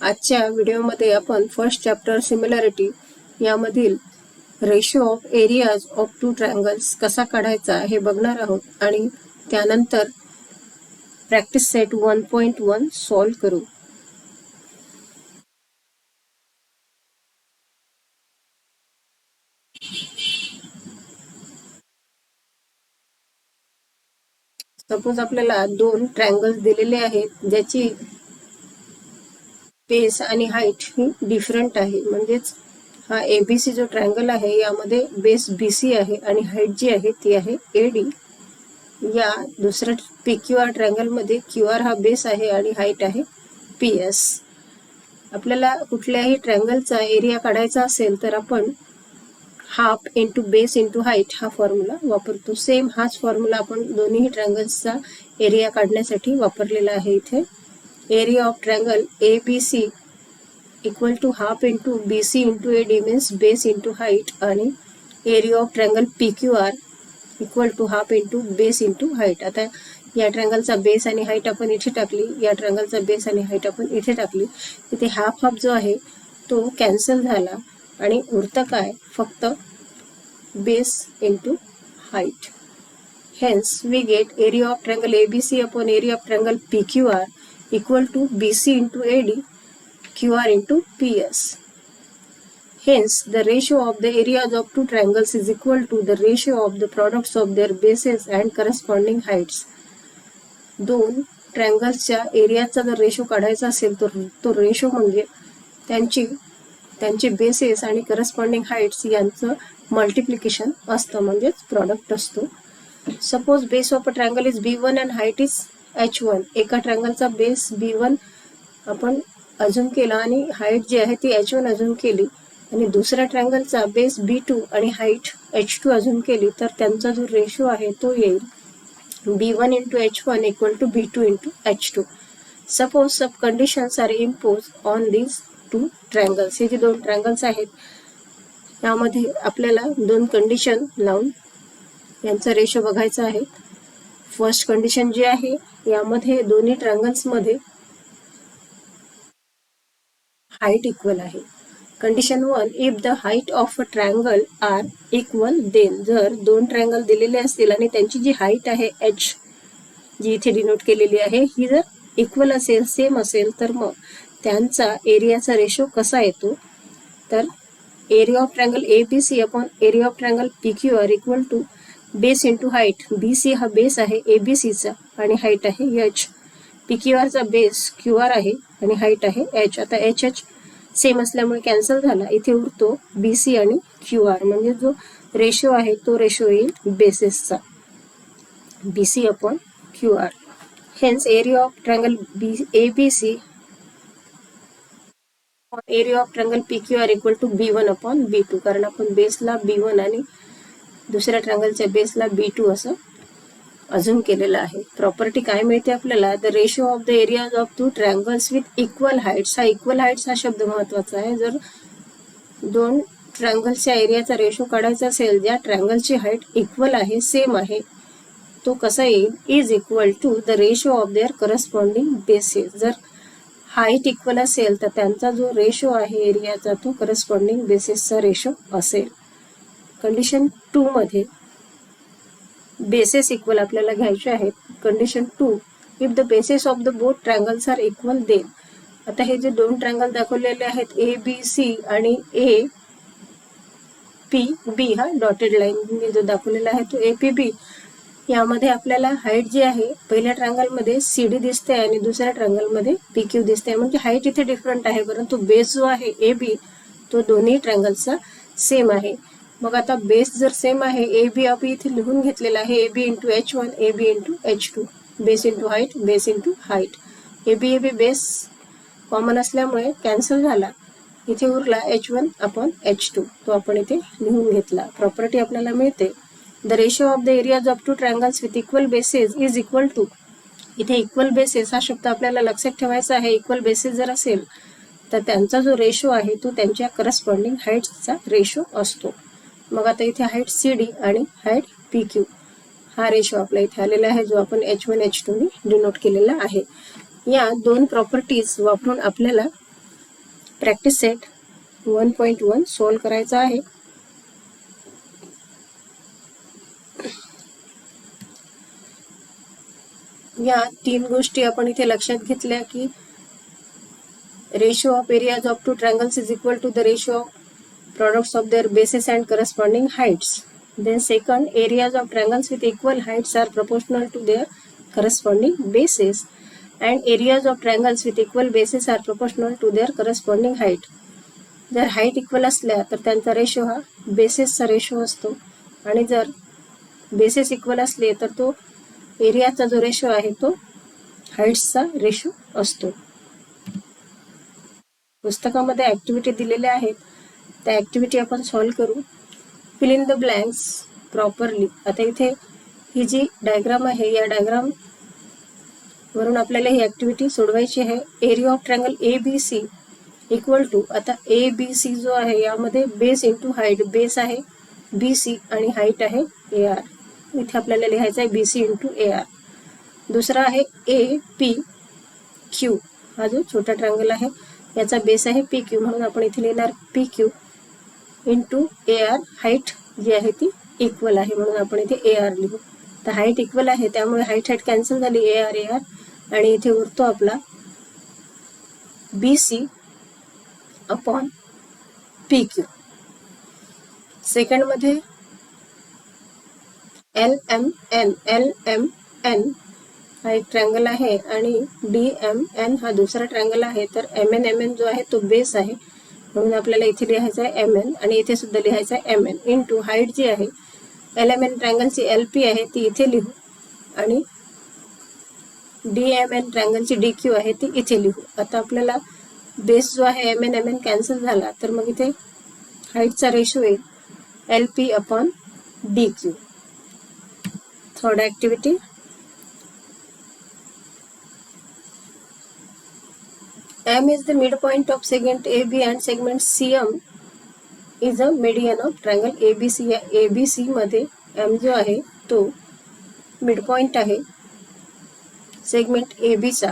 आजच्या व्हिडिओमध्ये आपण फर्स्ट चॅप्टर सिमिलॅरिटी यामधील ratio of areas of two triangles कसा काढायचा हे बघणार आहोत आणि त्यानंतर प्रॅक्टिस सेट 1.1 सॉल्व्ह करू. सपोज आपल्याला दोन ट्रायंगल्स दिलेले आहेत ज्याची बेस आणि हाईट ही डिफरंट आहे. म्हणजेच हा एबीसी जो ट्रायंगल आहे यामध्ये बेस बीसी आहे आणि हाईट जी आहे ती आहे एडी. या दुसऱ्या पीक्यूआर ट्रायंगल मध्ये क्यूआर हा बेस आहे आणि हाईट आहे पीएस. आपल्याला कुठल्याही ट्रायंगलचा एरिया काढायचा असेल तर आपण half into base into height हा फॉर्म्युला वापरतो. सेम हाच फॉर्म्युला आपण दोन्ही ट्रायंगल्सचा एरिया काढण्यासाठी वापरलेला आहे. इथे area of triangle ABC equal to half into BC into AD means base into height आणि area of triangle PQR equal to half into base into height. आता या ट्रायंगलचा बेस आणि हाईट आपण इथे टाकली, या ट्रायंगलचा बेस आणि हाईट आपण इथे टाकली. इथे हाफ हाफ जो आहे तो कॅन्सल झाला आणि उरतं काय, फक्त base into height. Hence we get area of triangle ABC upon area of triangle PQR equal to BC into AD QR into PS. Hence, the ratio of the areas of two triangles is equal to the ratio of the products of their bases and corresponding heights. दोन ट्रायंगल्सच्या एरियाचा जर ratio काढायचा असेल तर तो ratio म्हणजे त्यांचे bases आणि corresponding heights यांचं मल्टिप्लिकेशन असतं, म्हणजेच प्रॉडक्ट असतो. Suppose base of a triangle is B1 and height is H1. एका ट्रायंगलचा बेस B1 आपण अझ्युम केला आणि हाईट जी आहे ती H1 अझ्युम केली आणि दुसऱ्या ट्रायंगलचा बेस B2 आणि हाईट H2 अझ्युम केली तर त्यांचा जो रेशो आहे तो येईल B1 into H1 equal to B2 into H2. Suppose some conditions are impose on these two triangles. हे जे दोन ट्रायंगल्स आहेत यामध्ये आपल्याला दोन कंडिशन लावून यांचा रेशो बघायचा आहे. फर्स्ट कंडिशन जी आहे यामध्ये दोन्ही ट्रायंगल्स मध्ये हाईट इक्वल आहे. Condition 1, if the height of a triangle are equal then. जर दोन ट्रायंगल दिलेले असतील आणि त्यांची जी हाईट आहे H जी इथे डिनोट केलेली आहे ही जर इक्वल असेल, सेम असेल, तर मग त्यांचा एरियाचा रेशो कसा येतो, तर area of triangle ABC upon area of triangle PQR equal to base into height. BC हा बेस आहे ABCचा आणि हाईट आहे H. PQR चा बेस QR आहे आणि हाईट आहे H. आता H सेम असल्यामुळे कॅन्सल झाला. इथे उरतो BC आणि QR, म्हणजे जो रेशो आहे तो रेशो येईल बेसेसचा BC upon QR. Hence area of triangle ABC area of triangle PQR equal to B1 upon B2. कारण आपण बेसला B1 आणि दुसऱ्या ट्रायंगलच्या बेसला B2 असं अझ्युम केलेलं आहे. प्रॉपर्टी काय मिळते आपल्याला, the ratio of the areas of two triangles with equal heights. हा इक्वल हाईट्स हा शब्द महत्वाचा आहे. जर दोन ट्रायंगल्सच्या एरियाचा रेशो काढायचा असेल ज्या ट्रायंगलची हाईट इक्वल आहे, सेम आहे, तो कसा येईल, is equal to the ratio of their corresponding bases. जर हाईट इक्वल असेल तर त्यांचा जो रेशो आहे एरियाचा तो करस्पॉन्डिंग बेसेसचा रेशो असेल. कंडिशन 2 मध्ये बेसेस इक्वल आपल्याला घ्यायचे आहेत. Condition 2, if the bases of the both triangles are equal then. आता हे जे दोन ट्रायंगल दाखवलेले आहेत ABC आणि APB, हा डॉटेड लाईन जो दाखवलेला आहे तो APB, यामध्ये आपल्याला हाईट जी आहे पहिल्या ट्रायंगल मध्ये CD दिसते आणि दुसऱ्या ट्रायंगल मध्ये PQ दिसते. म्हणजे हाईट इथे डिफरंट आहे, परंतु बेस जो आहे AB तो दोन्ही ट्रायंगल्सचा सेम आहे. मग आता बेस जर सेम आहे, AB आपण इथे लिहून घेतलेला आहे AB into H1 AB into H2, base into height base into height. AB base common असल्यामुळे कॅन्सल झाला. इथे उरला H1 अपॉन H2, तो आपण इथे लिहून घेतला. प्रॉपर्टी आपल्याला मिळते the ratio of the areas of two triangles with equal bases is equal to. इथे इक्वल बेसेस हा शब्द आपल्याला लक्षात ठेवायचा आहे. इक्वल बेसेस जर असेल तर त्यांचा जो रेशो आहे तो त्यांच्या करस्पॉन्डिंग हाईट्सचा रेशो असतो. मग आता इथे हाईट CD आणि हाईट PQ हा रेशो आपला इथे आलेला आहे जो आपण H1 H2 ने डिनोट केलेला आहे. या दोन प्रॉपर्टीज वापरून आपल्याला प्रॅक्टिस सेट 1.1 सॉल्व करायचा आहे. या 3 गोष्टी आपण इथे लक्षात घेतल्या की ratio of areas of two triangles is equal to the ratio of products of their bases and corresponding heights. Then second, areas of triangles with equal heights are proportional to their corresponding bases, and areas of triangles with equal bases are proportional to their corresponding height. जर height equal असल्या तर त्यांचा ratio हा बेसेसचा ratio असतो, आणि जर bases equal असले तर तो एरियाचा जो रेशो आहे तो हाईट्सचा रेशो असतो. पुस्तकामध्ये ऍक्टिव्हिटी दिलेल्या आहेत, त्या ऍक्टिव्हिटी आपण सॉल्व करू. Fill in the blanks properly. आता इथे ही जी डायग्राम आहे या डायग्राम वरून आपल्याला ही ऍक्टिव्हिटी सोडवायची आहे. Area of triangle ABC equal to, आता ABC जो आहे यामध्ये बेस इंटू हाईट, बेस आहे BC आणि हाईट आहे AR. इथे आपल्याला लिहायचं आहे BC इंटू AR. दुसरा आहे APQ. हा जो छोटा ट्रायंगल आहे याचा बेस आहे PQ, म्हणून आपण इथे लिहिणार PQ इंटू AR. हाईट जी आहे ती इक्वल आहे म्हणून आपण इथे AR लिहू. तर हाईट इक्वल आहे त्यामुळे हाईट कॅन्सल झाली, AR आणि इथे उरतो आपला BC अपॉन PQ. सेकंड मध्ये LMN हा एक ट्रायंगल आहे आणि DMN हा दुसरा ट्रायंगल आहे. तर MN जो आहे तो बेस आहे म्हणून आपल्याला इथे लिहायचं आहे MN आणि इथे सुद्धा लिहायचं आहे MN इंटू हाईट जी आहे LMN ट्रायंगलची LP आहे ती इथे लिहू, आणि DMN ट्रायंगलची DQ आहे ती इथे लिहू. आता आपल्याला बेस जो आहे MN कॅन्सल झाला तर मग इथे हाईटचा रेशो येईल LP upon DQ. Third activity, M is the midpoint of segment AB and segment CM is a median of triangle ABC. या ABC मध्ये M जो आहे तो मिडपॉइंट आहे सेगमेंट AB चा,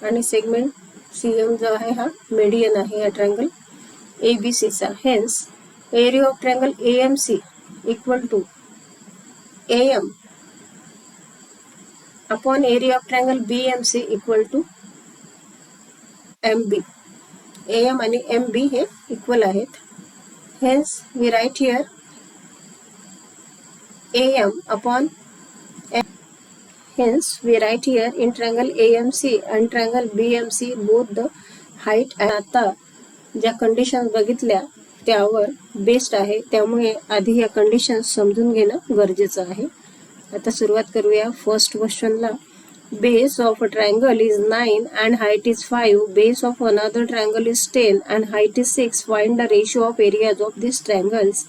आणि सेगमेंट CM जो आहे हा मीडियन आहे या ट्रायंगल ABC चा. Hence area of triangle AMC equal to AM upon area of triangle BMC equal to MB. AM आणि MB हे इक्वल आहेत. Hence we write here AM upon M. Hence we write here in triangle AMC and triangle BMC both the height. आता ज्या condition बघितल्या त्यावर based आहे त्यामुळे आधी या कंडिशन समजून घेणं गरजेचं आहे. आता सुरुवात करूया first क्वेश्चनला. Base of a triangle is 9 and height is 5. Base of another triangle is 10 and height is 6. Find the ratio of areas of these triangles.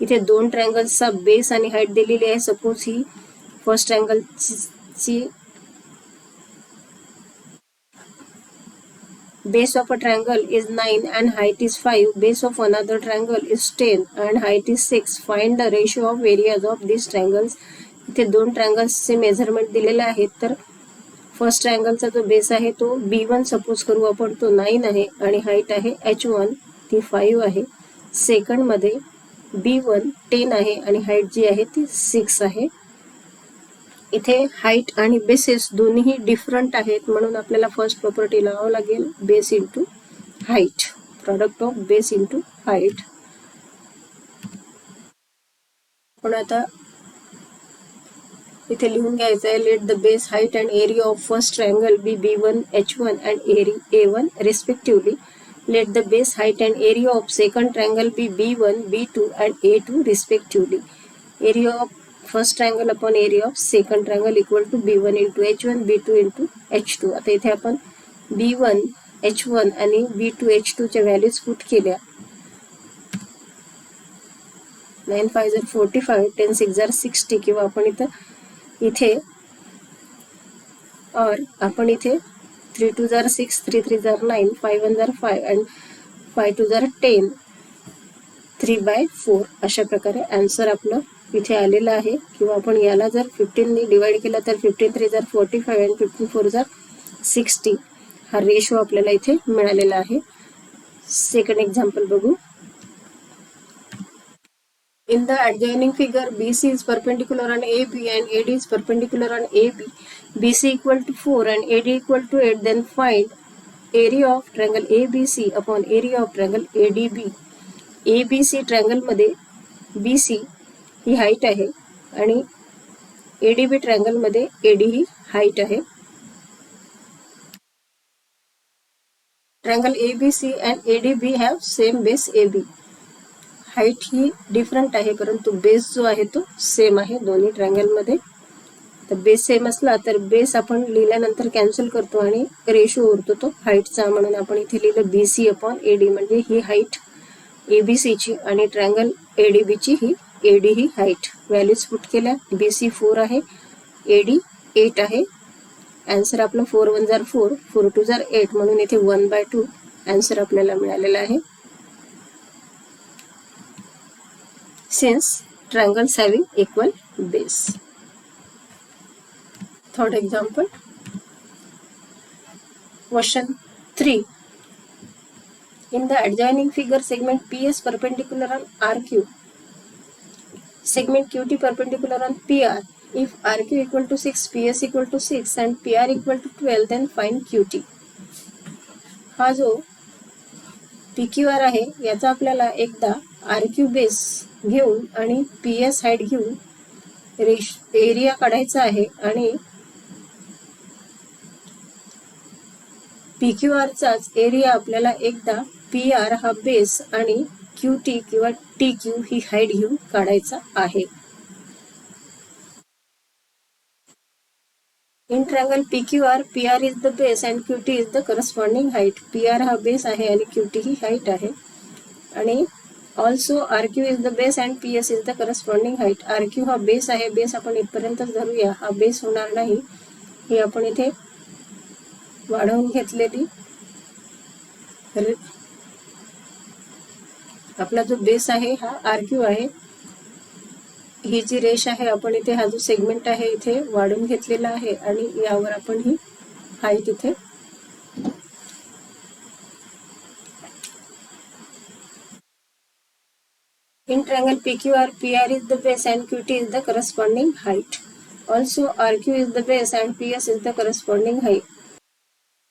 इथे दोन ट्रायंगल्सचा बेस आणि हाईट दिलेली आहे. सपोज ही फर्स्ट ट्रायंगलची base of a triangle is 9 and height is 5. Base of another triangle is 10 and height is 6. Find the ratio of areas of these triangles. इथे दोन ट्रायंगल्सचे measurement दिलेले आहेत. तर फर्स्ट ट्रायंगलचा जो बेस आहे तो B1 सपोज करू आपण, तो 9 आहे आणि हाईट आहे H1 ती 5 आहे. सेकंड मध्ये B1 10 आहे आणि हाईट जी आहे ती 6 आहे. इथे हाईट आणि बेसेस दोन्ही डिफरंट आहेत म्हणून आपल्याला फर्स्ट प्रॉपर्टी लावावं लागेल, base into height, product of base into height. पण आता इथे लिहून घ्यायचं आहे, let the base height and area of first triangle be B1 H1 and A1 respectively. Let the base height and area of second triangle be B1 B2 and A2 respectively. Area of first triangle upon area of second triangle equal to B1 into H1 B2 into H2. आता इथे आपण B1 H1 आणि B2 H2 च्या values put केल्या. 9 5 45, 10 6 60, किंवा आपण इथे और आपण इथे 3 2 6, 3 3 9, 5 1 5 and 5 2 10, 3/4 अशा प्रकारे आन्सर आपलं इथे आलेलं आहे. किंवा आपण याला जर 15 ने डिवाइड केला तर 15 3 45 and 15 4 60 हा रेशो आपल्याला इथे मिळालेला आहे. सेकंड एक्झाम्पल बघू. In the adjoining figure, BC is perpendicular on AB and AD is perpendicular on AB. BC equal to 4 and AD equal to 8. Then find area of triangle ABC upon area of triangle ADB. ABC triangle मध्ये BC ही height आहे आणि ADB triangle मध्ये AD ही height आहे. Triangle ABC and ADB have same base AB. Height he different आहे परंतु base जो आहे तो सेम आहे दोन्ही ट्रायंगल मध्ये. तर बेस सेम असला तर बेस आपण लिहिल्यानंतर कॅन्सल करतो आणि रेशो उरतो तो हाईटचा, म्हणून आपण इथे लिहिलं BC अपॉन AD म्हणजे ही हाईट ABC ची आणि ट्रायंगल ADB ची ही AD ही हाईट. व्हॅल्यूज पुट केल्या. BC 4 आहे, AD 8 आहे. आन्सर आपलं 4 1 जार 4, 4 2 जार 8 म्हणून इथे 1/2 आन्सर आपल्याला मिळालेला आहे. Since triangles having equal base. Third example. Question 3. In the adjoining figure, segment PS perpendicular on RQ. Segment QT perpendicular on PR. If RQ equal to 6, PS equal to 6 and PR equal to 12, then find QT. हा जो PQR आहे याचा आपल्याला एकदा RQ base घेऊन आणि PS height घेऊन area काढायचा आहे आणि PQR चाच एरिया आपल्याला एकदा PR हा बेस आणि QT किंवा TQ ही हाईट घेऊन काढायचा आहे. In triangle PQR, PR is the base and QT is the corresponding height. PR हा बेस आहे आणि QT ही हाईट आहे. आणि also RQ is the base and PS is the corresponding height. RQ हा base आहे, बेस आपण इथपर्यंतच धरूया, हा बेस होणार नाही, ही आपण इथे वाढवून घेतलेली आपला जो बेस आहे हा RQ आहे. ही जी रेष आहे आपण इथे हा जो सेगमेंट आहे इथे वाढून घेतलेला आहे आणि यावर आपण ही हाईट इथे in triangle PQR, PR is the base and QT is the corresponding height. Also RQ is the base and PS is the corresponding height.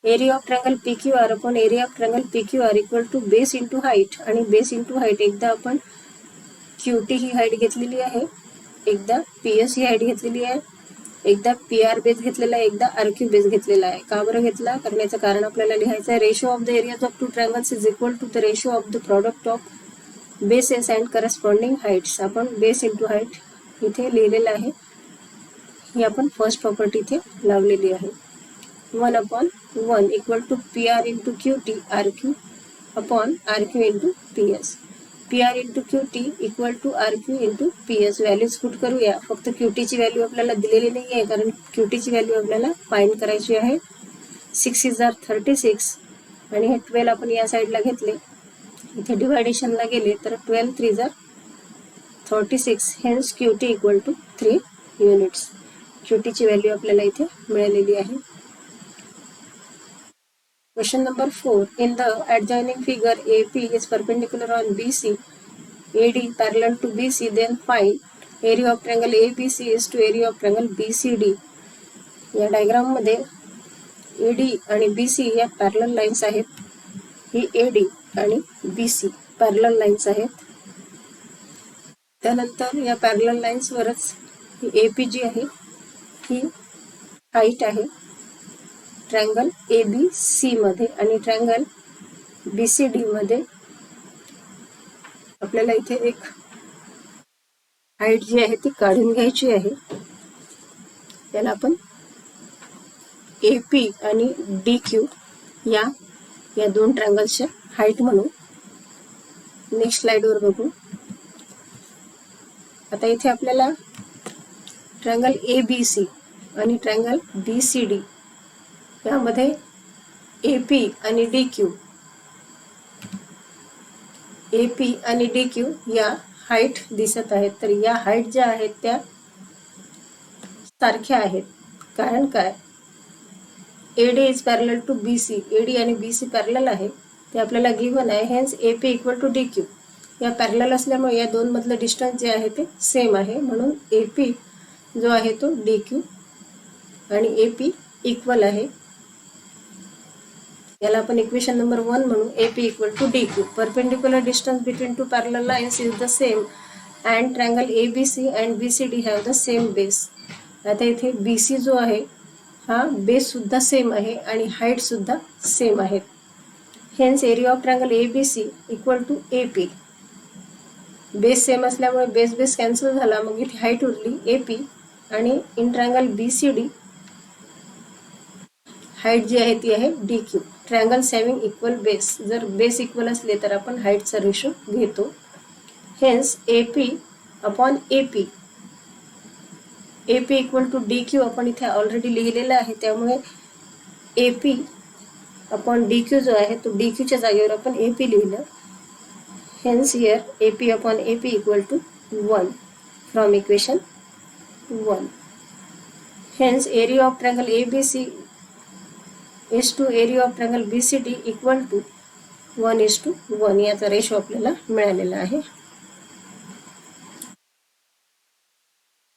Area of triangle PQR upon area of triangle PQR equal to base into height आणि base into height एकदा आपण QT ही height घेतलेली आहे, एकदा PS ही height घेतलेली आहे, एकदा PR base घेतलेला आहे, एकदा RQ बेस घेतलेला आहे. का बरं घेतला करण्याचं कारण आपल्याला लिहायचं आहे. Ratio of the areas of two triangles is equal to the ratio of the product of bases and corresponding heights. आपण बेस इंटू हाईट इथे लिहिलेलं आहे. ही आपण फर्स्ट प्रॉपर्टी इथे लावलेली आहे. 1/1 equal to PR into QT RQ upon RQ into PS. PR into QT equal to RQ into PS. Values put करूया. फक्त QT ची व्हॅल्यू आपल्याला दिलेली नाही आहे कारण QT ची व्हॅल्यू आपल्याला फाइंड करायची आहे. 6 * 36 आणि हे 12 आपण या साईडला घेतले, इथे डिवायडेशनला गेले तर 12 3 * 36. Hence QT equal to 3 units. QT ची व्हॅल्यू आपल्याला इथे मिळालेली आहे. Question number 4. In the adjoining figure, AP is perpendicular on BC, AD parallel to BC, then find area of triangle ABC is to area of triangle BCD. या diagram मध्ये AD आणि BC या parallel lines आहेत. ही AD आणि BC parallel lines आहेत. त्यानंतर या parallel lines वरच ही AP जी आहे ही हाईट आहे ट्रायंगल ABC मध्ये आणि ट्रायंगल BCD मध्ये आपल्याला इथे एक हाईट जी आहे ती काढून घ्यायची आहे. त्याला आपण AP आणि DQ या दोन ट्रायंगल्सच्या हाईट म्हणू. नेक्स्ट स्लाइडवर बघू. आता इथे आपल्याला ट्रायंगल ABC आणि ट्रायंगल BCD यामध्ये AP आणि DQ या हाईट दिसत आहेत. तर या हाईट ज्या आहेत त्या सारख्या आहेत. कारण काय, AD is parallel to BC. AD आणि BC पॅरलल आहे ते आपल्याला गिव्हन आहे. Hence AP equal to DQ. या पॅरलल असल्यामुळे या दोन मधलं डिस्टन्स जे आहे ते सेम आहे, म्हणून AP जो आहे तो DQ आणि AP इक्वल आहे. याला आपण इक्वेशन नंबर 1 म्हणू. AP equal to DQ. Perpendicular distance between two parallel lines is the same and triangle ABC and BCD have the same base. आता इथे BC जो आहे हा बेस सुद्धा सेम आहे आणि हाईट सुद्धा सेम आहे. Hence area of triangle ABC equal to AP. Base same असल्यामुळे बेस बेस कॅन्सल झाला, मग इथे हाईट उरली AP आणि इन ट्रायंगल BCD हाईट जी आहे ती आहे DQ. Triangles having equal base. जर बेस इक्वल असले तर आपण हाईटचा रेशो घेतो. Hence AP upon AP. AP equal to DQ आपण इथे ऑलरेडी लिहिलेलं आहे, त्यामुळे AP अपॉन DQ जो आहे तो DQच्या जागेवर आपण AP लिहिलं. Hence here AP upon AP equal to 1 from equation 1. Hence area of triangle ABC is to area of triangle BCD equal to 1:1. याचा रेशो आपल्याला मिळालेला आहे.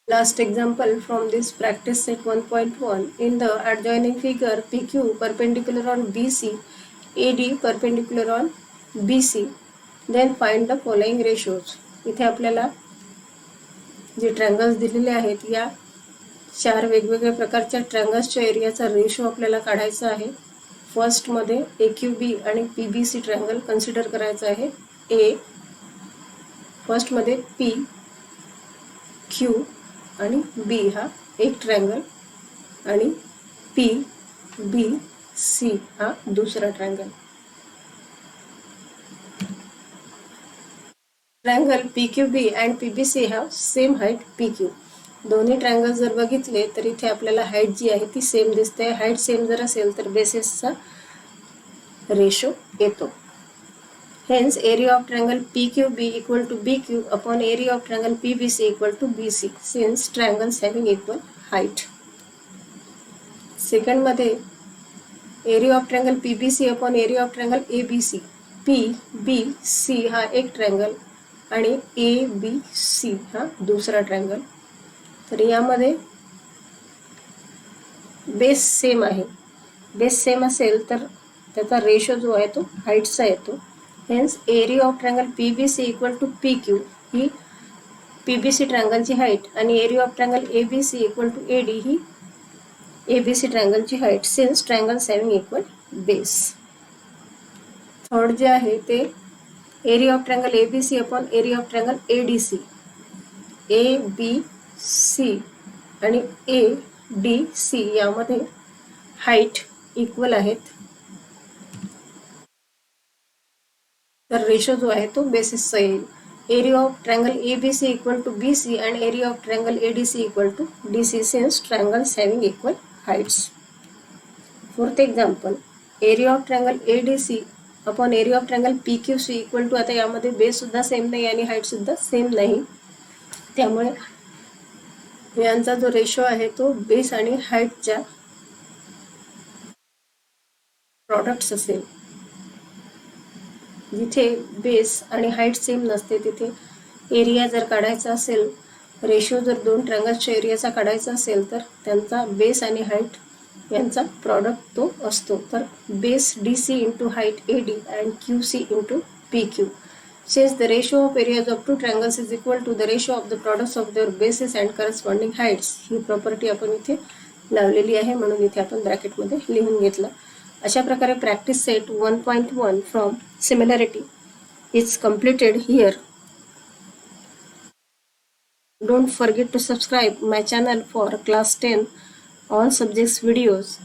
Last example from this practice set 1.1. In the adjoining figure, PQ perpendicular on BC, AD perpendicular on BC. Then find the following ratios. इथे आपल्याला जे triangles दिलेले आहेत या 4 वेगवेगळ्या प्रकारच्या ट्रायंगल्सच्या एरियाचा रेशो आपल्याला काढायचा आहे. फर्स्ट मध्ये AQB आणि PBC ट्रायंगल कन्सिडर करायचा आहे. फर्स्ट मध्ये PQ आणि B हा एक ट्रायंगल आणि PBC हा दुसरा triangle. Triangle PQB and PBC have same height PQ. दोन्ही ट्रायंगल जर बघितले तर इथे आपल्याला हाईट जी आहे ती सेम दिसते. हाईट सेम जर असेल तर बेसेसचा रेशो येतो. Hence area of triangle PQB equal to BQ upon area of triangle PBC equal to BC since triangles having equal height. Second मध्ये area of triangle PBC upon area of triangle ABC. PBC हा एक triangle आणि ABC हा दुसरा triangle. तर यामध्ये base same आहे. Base same असेल तर त्याचा रेशो जो आहे तो हाईटचा येतो. Hence area of triangle PBC equal to PQ ही PBC ट्रायंगलची हाईट आणि area of triangle ABC equal to AD ही ABC ट्रायंगलची height since triangles having equal base. Third जे आहे ते area of triangle ABC upon area of triangle ADC. ABC आणि ADC यामध्ये हाईट इक्वल आहेत, तर रेशो जो आहे तो बेसिसचा येईल. Area of triangle ABC equal to BC and area of triangle ADC equal to DC since triangles having equal heights. Fourth example area of triangle ADC upon area of triangle PQC equal to. आता यामध्ये base सुद्धा same नाही आणि height सुद्धा same नाही, त्यामुळे यांचा जो रेशो आहे तो बेस आणि हाईटच्या प्रॉडक्ट्स असेल. जिथे बेस आणि हाईट सेम नसते तिथे एरिया जर काढायचा असेल, रेशो जर दोन ट्रायंगल्सच्या एरियाचा काढायचा असेल तर त्यांचा बेस आणि हाईट यांचा प्रॉडक्ट तो असतो. तर base DC into height AD and QC into PQ. Since the ratio of areas of two triangles is equal to the ratio of the products of their bases and corresponding heights, he property आपण इथे लावलेली आहे, म्हणून इथे आपण ब्रॅकेटमध्ये लिहून घेतलं. अशा प्रकारे practice set 1.1 from similarity is completed here. Don't forget to subscribe my channel for class 10 all subjects videos.